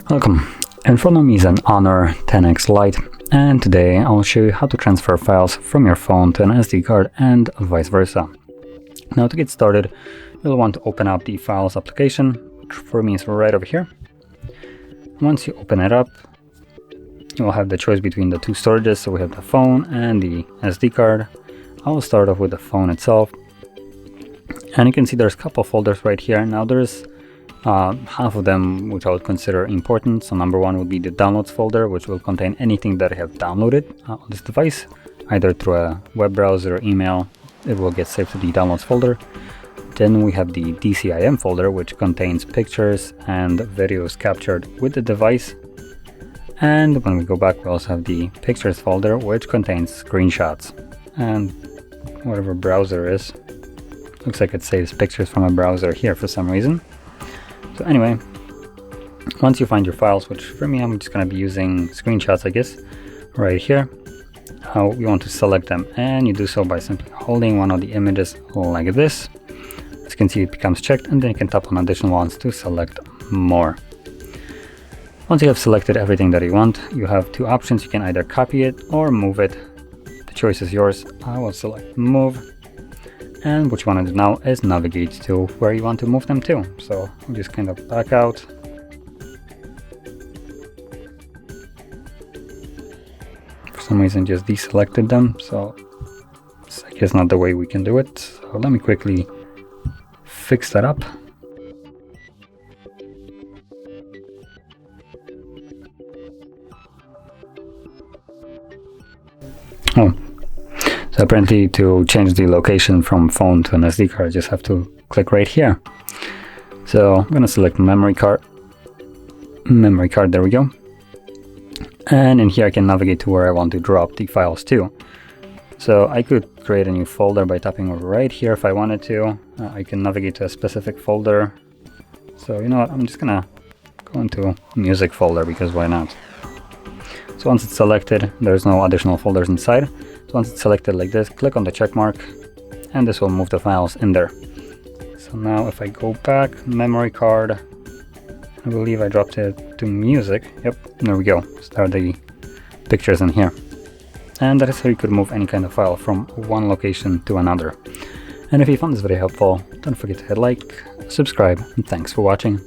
Welcome. In front of me is an Honor 10X Lite, and today I'll show you how to transfer files from your phone to an SD card and vice versa. Now, to get started, you'll want to open up the Files application, which for me is right over here. Once you open it up, you'll have the choice between the two storages, so we have the phone and the SD card. I will start off with the phone itself, and you can see there's a couple folders right here. Now there's half of them which I would consider important. So number one would be the downloads folder, which will contain anything that I have downloaded on this device, either through a web browser or email. It will get saved to the downloads folder. Then we have the DCIM folder, which contains pictures and videos captured with the device. And when we go back, we also have the pictures folder, which contains screenshots and whatever browser is. Looks like it saves pictures from a browser here for some reason. So anyway, once you find your files, which for me I'm just going to be using screenshots, I guess, right here, you want to select them, and you do so by simply holding one of the images like this. As you can see, it becomes checked, and then you can tap on additional ones to select more. Once you have selected everything that you want, you have two options. You can either copy it or move it. The choice is yours. I will select move. And what you want to do now is navigate to where you want to move them to. So I'll just kind of back out. For some reason just deselected them, so it's I guess not the way we can do it. So let me quickly fix that up. Oh. So apparently to change the location from phone to an SD card, I just have to click right here. So I'm going to select memory card, there we go. And in here I can navigate to where I want to drop the files to. So I could create a new folder by tapping right here if I wanted to. I can navigate to a specific folder. So you know what, I'm just going to go into music folder, because why not? So once it's selected, there's no additional folders inside. So once it's selected like this, click on the check mark, and this will move the files in there. So now if I go back, memory card, I believe I dropped it to music. Yep, there we go. Start the pictures in here. And that is how you could move any kind of file from one location to another. And if you found this video helpful, don't forget to hit like, subscribe, and thanks for watching.